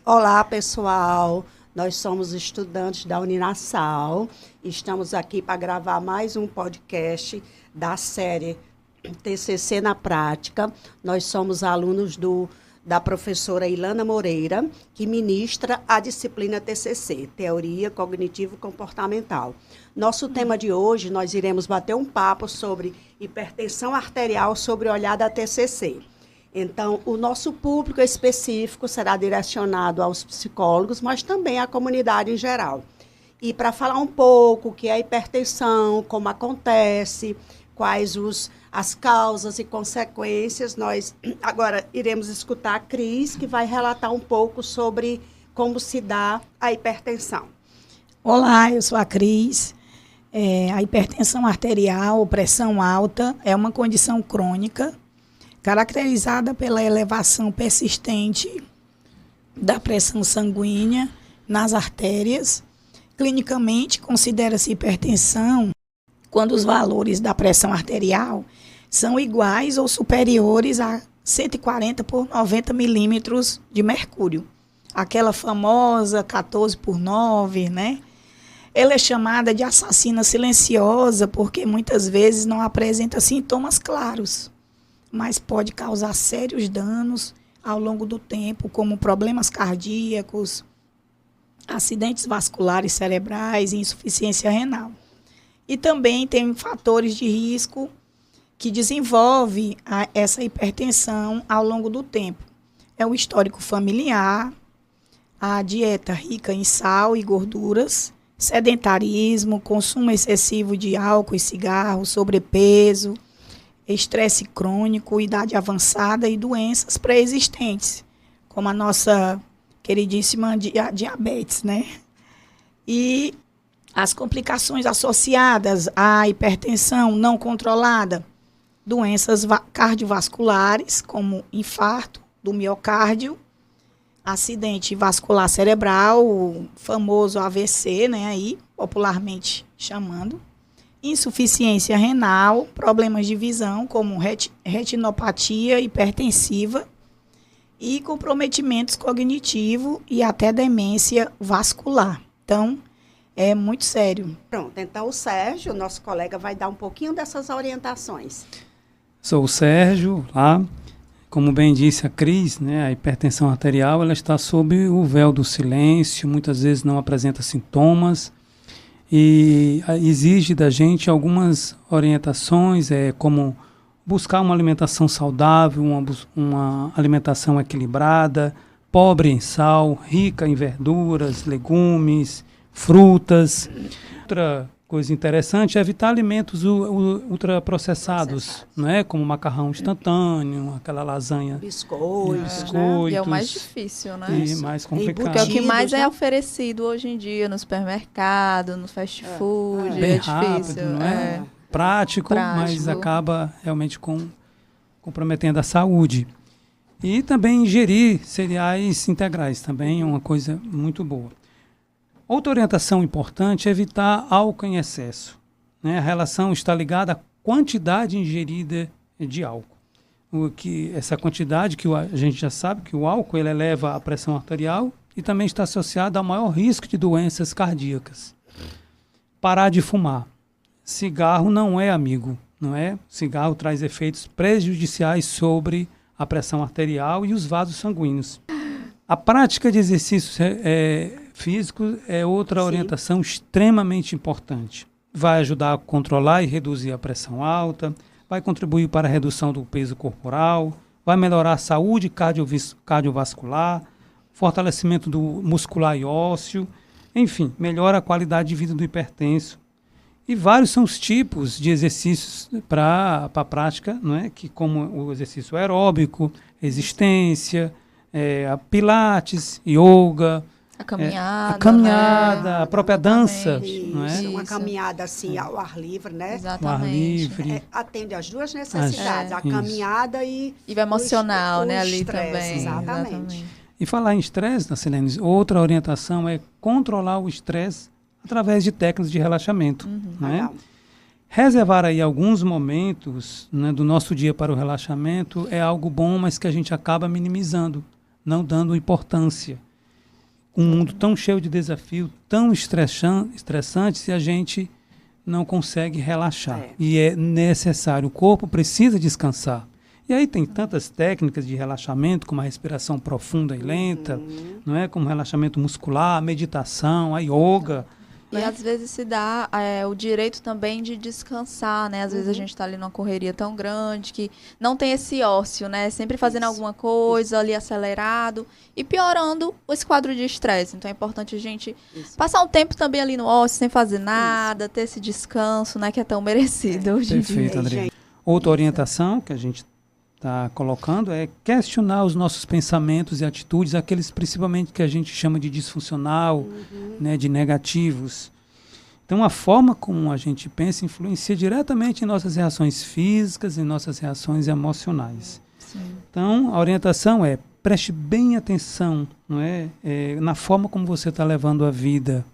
Olá, pessoal. Nós somos estudantes da Uninasal. Estamos aqui para gravar mais um podcast da série TCC na Prática. Nós somos alunos da professora Ilana Moreira, que ministra a disciplina TCC, Teoria Cognitivo-Comportamental. Nosso tema de hoje, nós iremos bater um papo sobre hipertensão arterial sobre o olhar da TCC. Então, o nosso público específico será direcionado aos psicólogos, mas também à comunidade em geral. E para falar um pouco o que é a hipertensão, como acontece, quais as causas e consequências, nós agora iremos escutar a Cris, que vai relatar um pouco sobre como se dá a hipertensão. Olá, eu sou a Cris. A hipertensão arterial, ou pressão alta, é uma condição crônica caracterizada pela elevação persistente da pressão sanguínea nas artérias. Clinicamente, considera-se hipertensão quando os valores da pressão arterial são iguais ou superiores a 140 por 90 milímetros de mercúrio. Aquela famosa 14 por 9, né? Ela é chamada de assassina silenciosa porque muitas vezes não apresenta sintomas claros, mas pode causar sérios danos ao longo do tempo, como problemas cardíacos, acidentes vasculares cerebrais e insuficiência renal. E também tem fatores de risco que desenvolvem essa hipertensão ao longo do tempo. É o histórico familiar, a dieta rica em sal e gorduras, sedentarismo, consumo excessivo de álcool e cigarro, sobrepeso, estresse crônico, idade avançada e doenças pré-existentes, como a nossa queridíssima diabetes, né? E as complicações associadas à hipertensão não controlada, doenças cardiovasculares, como infarto do miocárdio, acidente vascular cerebral, o famoso AVC, né, aí, popularmente chamando, insuficiência renal, problemas de visão, como retinopatia hipertensiva e comprometimentos cognitivos e até demência vascular. Então, é muito sério. Pronto, então o Sérgio, nosso colega, vai dar um pouquinho dessas orientações. Sou o Sérgio, lá. Como bem disse a Cris, né, a hipertensão arterial ela está sob o véu do silêncio, muitas vezes não apresenta sintomas e exige da gente algumas orientações, como buscar uma alimentação saudável, uma alimentação equilibrada, pobre em sal, rica em verduras, legumes, frutas. Outra coisa interessante é evitar alimentos ultraprocessados, né? Como macarrão instantâneo, aquela lasanha. Biscoitos, né? E é o mais difícil, né? E mais complicado. Porque é o que mais é oferecido hoje em dia no supermercado, no fast food, Bem difícil. rápido, não é? Prático, mas acaba realmente comprometendo a saúde. E também ingerir cereais integrais, também é uma coisa muito boa. Outra orientação importante é evitar álcool em excesso, né? A relação está ligada à quantidade ingerida de álcool. Essa quantidade que a gente já sabe que o álcool ele eleva a pressão arterial e também está associado ao maior risco de doenças cardíacas. Parar de fumar. Cigarro não é amigo, não é? Cigarro traz efeitos prejudiciais sobre a pressão arterial e os vasos sanguíneos. A prática de exercícios físicos é outra orientação extremamente importante. Vai ajudar a controlar e reduzir a pressão alta, vai contribuir para a redução do peso corporal, vai melhorar a saúde cardiovascular, fortalecimento do muscular e ósseo, enfim, melhora a qualidade de vida do hipertenso. E vários são os tipos de exercícios para a prática, não é? Que como o exercício aeróbico, resistência, a pilates, yoga, a caminhada, né? A própria dança. Isso, não é? Uma caminhada assim ao ar livre, né? Exatamente. O ar livre. Atende às duas necessidades, a caminhada e o emocional, né, ali estresse, também. Exatamente. E falar em estresse, Nacilene, outra orientação é controlar o estresse através de técnicas de relaxamento. Né? Reservar aí alguns momentos, né, do nosso dia para o relaxamento é algo bom, mas que a gente acaba minimizando, não dando importância. um mundo tão cheio de desafio, tão estressante, se a gente não consegue relaxar. E é necessário, o corpo precisa descansar. E aí tem tantas técnicas de relaxamento, como a respiração profunda e lenta, não é? Como relaxamento muscular, a meditação, a yoga. E às vezes se dá o direito também de descansar, né? Às vezes a gente está ali numa correria tão grande que não tem esse ócio, né? Sempre fazendo alguma coisa ali acelerado e piorando esse quadro de estresse. Então é importante a gente passar um tempo também ali no ócio, sem fazer nada, ter esse descanso, né? Que é tão merecido hoje em dia. Perfeito, Adriana. Outra orientação que a gente está colocando é questionar os nossos pensamentos e atitudes, aqueles principalmente que a gente chama de disfuncional, né, de negativos. Então, a forma como a gente pensa influencia diretamente em nossas reações físicas e nossas reações emocionais. Sim. Então, a orientação é preste bem atenção, não é? Na forma como você está levando a vida.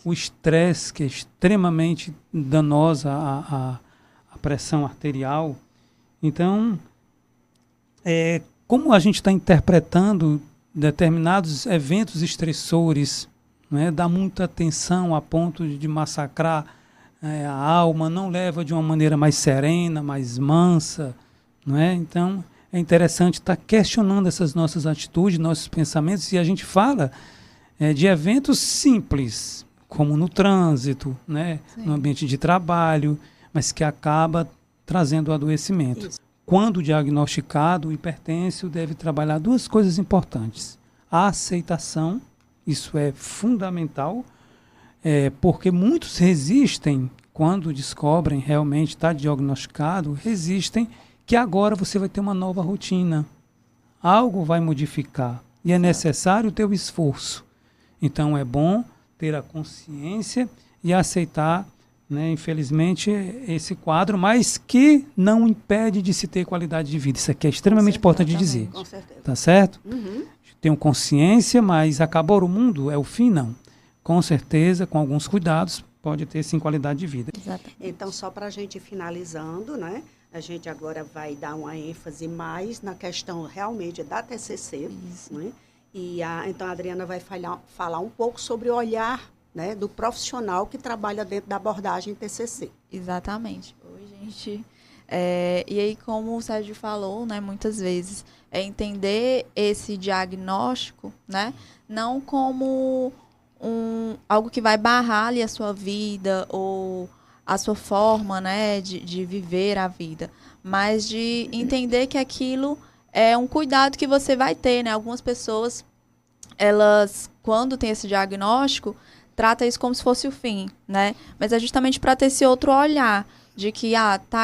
O estresse, que é extremamente danoso à pressão arterial. Então, como a gente está interpretando determinados eventos estressores, né, dá muita atenção a ponto de massacrar a alma, não leva de uma maneira mais serena, mais mansa, não é? Então, é interessante estar questionando essas nossas atitudes, nossos pensamentos, e a gente fala de eventos simples, como no trânsito, né, no ambiente de trabalho, mas que acaba trazendo adoecimento. Isso. Quando diagnosticado, o hipertenso deve trabalhar duas coisas importantes. A aceitação, isso é fundamental, porque muitos resistem, quando descobrem realmente, está diagnosticado, resistem que agora você vai ter uma nova rotina. Algo vai modificar e é necessário o teu esforço. Então é bom ter a consciência e aceitar, né, infelizmente, esse quadro, mas que não impede de se ter qualidade de vida. Isso aqui é extremamente importante dizer. Com certeza. Tá certo? Tenho consciência, mas acabar o mundo é o fim, não. Com certeza, com alguns cuidados, pode ter sim qualidade de vida. Exatamente. Então, só para a gente ir finalizando, né? A gente agora vai dar uma ênfase mais na questão realmente da TCC. Né? Então, a Adriana vai falar um pouco sobre o olhar, né, do profissional que trabalha dentro da abordagem TCC. Exatamente. Oi, gente. E aí, como o Sérgio falou, né, muitas vezes, entender esse diagnóstico, né, não como algo que vai barrar ali a sua vida ou a sua forma, né, de viver a vida, mas de entender que aquilo é um cuidado que você vai ter, né? Algumas pessoas, elas, quando tem esse diagnóstico, trata isso como se fosse o fim, né? Mas é justamente para ter esse outro olhar de que,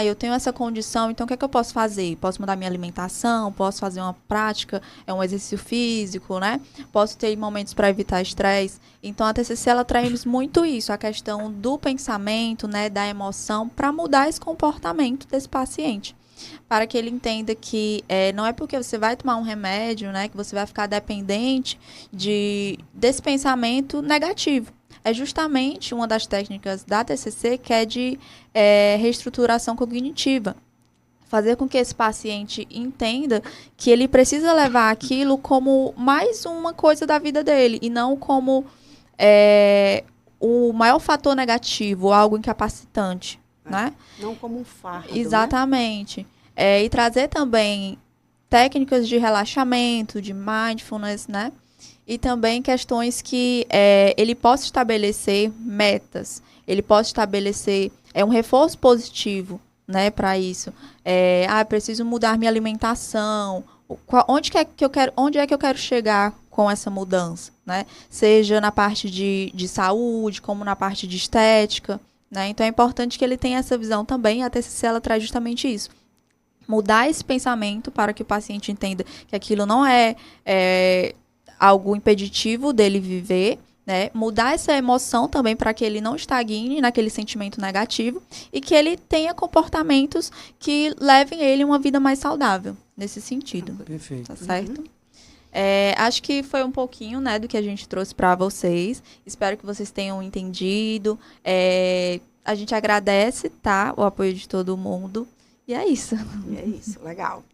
eu tenho essa condição, então o que é que eu posso fazer? Posso mudar minha alimentação, posso fazer uma prática, um exercício físico, né? Posso ter momentos para evitar estresse. Então, a TCC, ela traz muito isso, a questão do pensamento, né, da emoção, para mudar esse comportamento desse paciente. Para que ele entenda que não é porque você vai tomar um remédio, né, que você vai ficar dependente desse pensamento negativo. É justamente uma das técnicas da TCC, que é de reestruturação cognitiva. Fazer com que esse paciente entenda que ele precisa levar aquilo como mais uma coisa da vida dele, e não como o maior fator negativo, algo incapacitante. Né? Não como um fardo. Exatamente. Né? E trazer também técnicas de relaxamento, de mindfulness, né? E também questões que ele possa estabelecer metas, ele possa estabelecer um reforço positivo, né, para isso. Preciso mudar minha alimentação. Onde é que eu quero chegar com essa mudança, né? Seja na parte de saúde, como na parte de estética. Né? Então, é importante que ele tenha essa visão também. A TCC, ela traz justamente isso. Mudar esse pensamento para que o paciente entenda que aquilo não é algo impeditivo dele viver, né? Mudar essa emoção também para que ele não estagne naquele sentimento negativo e que ele tenha comportamentos que levem ele a uma vida mais saudável, nesse sentido. Perfeito. Tá certo? Acho que foi um pouquinho, né, do que a gente trouxe para vocês. Espero que vocês tenham entendido. A gente agradece, tá, o apoio de todo mundo. E é isso. Legal.